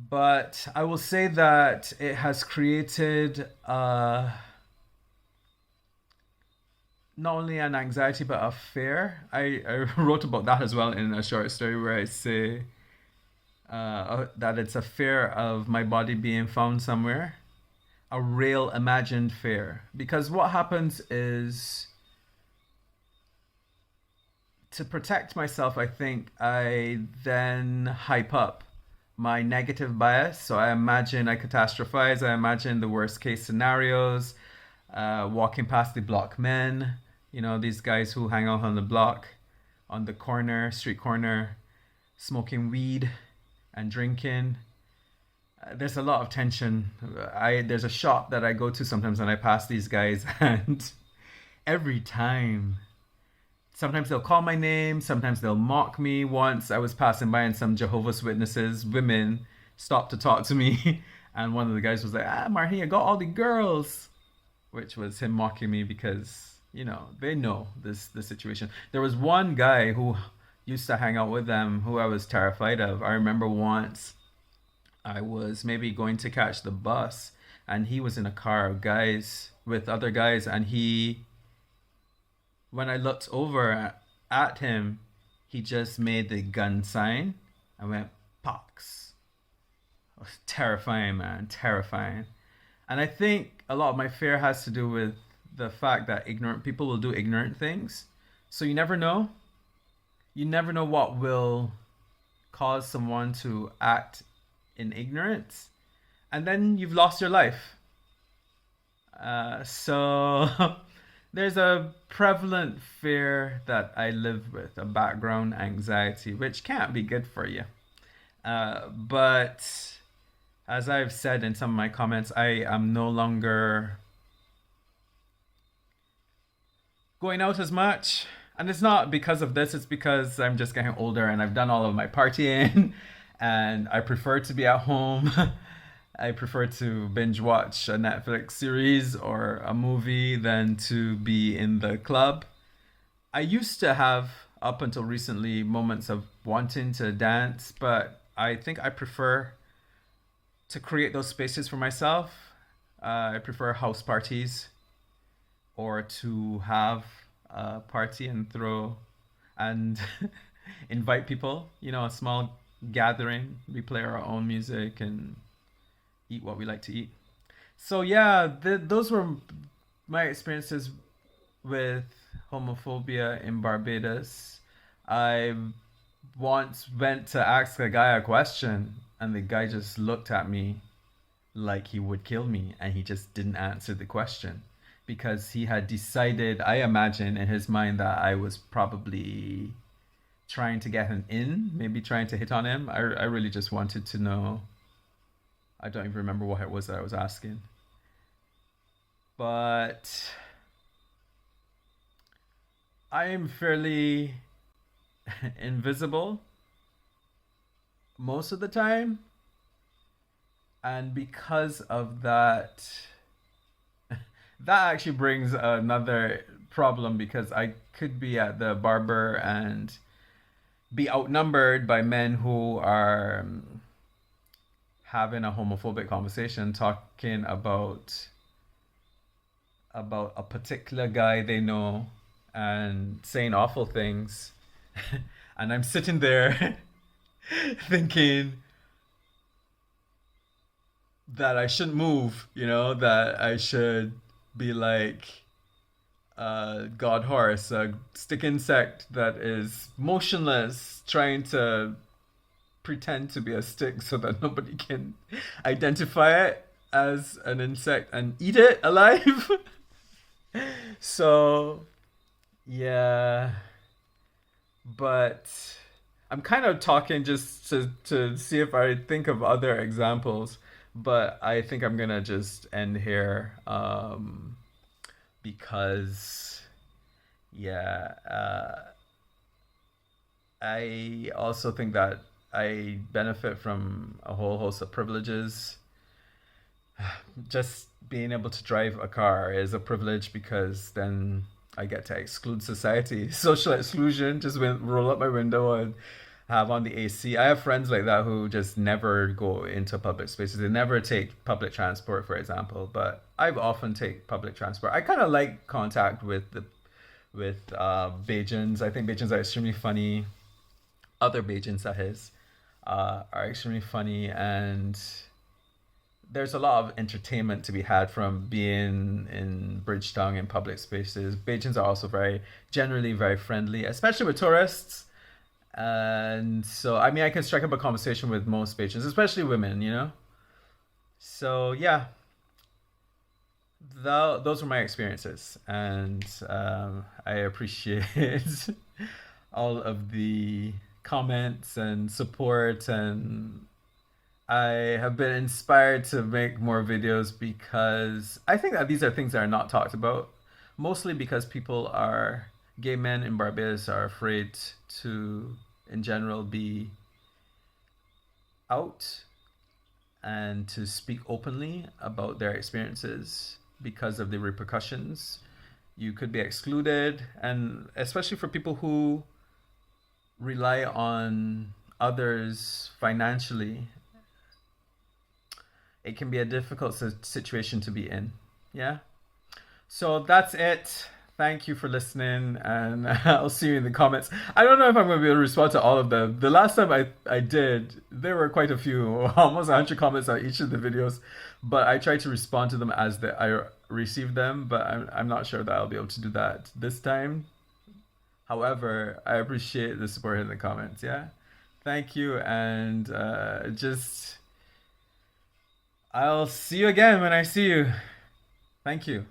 But I will say that it has created not only an anxiety but a fear. I wrote about that as well in a short story where I say that it's a fear of my body being found somewhere, a real imagined fear. Because what happens is, to protect myself, I think I then hype up my negative bias. So I imagine, I catastrophize, I imagine the worst case scenarios, walking past the block men, these guys who hang out on the block, on the corner, street corner, smoking weed and drinking. There's a lot of tension. There's a shop that I go to sometimes and I pass these guys and every time, sometimes they'll call my name, sometimes they'll mock me. Once I was passing by and some Jehovah's Witnesses women stopped to talk to me and one of the guys was like, Marhi, I got all the girls, which was him mocking me because, they know the situation. There was one guy who used to hang out with them who I was terrified of. I remember once I was maybe going to catch the bus and he was in a car of guys with other guys, and when I looked over at him, he just made the gun sign and went pox. It was terrifying, man, terrifying. And I think a lot of my fear has to do with the fact that ignorant people will do ignorant things. So you never know. You never know what will cause someone to act in ignorance. And then you've lost your life. So there's a prevalent fear that I live with, a background anxiety, which can't be good for you. But as I've said in some of my comments, I am no longer going out as much. And it's not because of this, it's because I'm just getting older and I've done all of my partying and I prefer to be at home. I prefer to binge watch a Netflix series or a movie than to be in the club. I used to have, up until recently, moments of wanting to dance, but I think I prefer to create those spaces for myself. I prefer house parties or to have a party and throw and invite people, a small gathering. We play our own music and eat what we like to eat. So yeah, those were my experiences with homophobia in Barbados. I once went to ask a guy a question, and the guy just looked at me like he would kill me, and he just didn't answer the question because he had decided, I imagine, in his mind that I was probably trying to get him in, maybe trying to hit on him. I really just wanted to know. I don't even remember what it was that I was asking. But I am fairly invisible most of the time. And because of that, that actually brings another problem because I could be at the barber and be outnumbered by men who are having a homophobic conversation, talking about a particular guy they know and saying awful things. And I'm sitting there thinking that I shouldn't move, that I should be like God horse, a stick insect that is motionless, trying to pretend to be a stick so that nobody can identify it as an insect and eat it alive. So, yeah. But I'm kind of talking just to see if I think of other examples. But I think I'm gonna just end here because, yeah, I also think that I benefit from a whole host of privileges. Just being able to drive a car is a privilege because then I get to exclude society. Social exclusion, just roll up my window and have on the AC. I have friends like that who just never go into public spaces. They never take public transport, for example. But I often take public transport. I kind of like contact with the with Bajans. I think Bajans are extremely funny. Other Bajans, that is, are extremely funny, and there's a lot of entertainment to be had from being in Bridgetown in public spaces. Bajans are also generally very friendly, especially with tourists. And so, I mean, I can strike up a conversation with most Bajans, especially women, you know? So, yeah, those were my experiences. And I appreciate all of the comments and support, and I have been inspired to make more videos because I think that these are things that are not talked about, mostly because gay men in Barbados are afraid to, in general, be out and to speak openly about their experiences because of the repercussions. You could be excluded, and especially for people who rely on others financially, it can be a difficult situation to be in. Yeah. So that's it. Thank you for listening, and I'll see you in the comments. I don't know if I'm going to be able to respond to all of them. The last time I did, there were quite a few, almost 100 comments on each of the videos, but I tried to respond to them as I received them, but I'm not sure that I'll be able to do that this time. However, I appreciate the support in the comments. Yeah. Thank you, and I'll see you again when I see you. Thank you.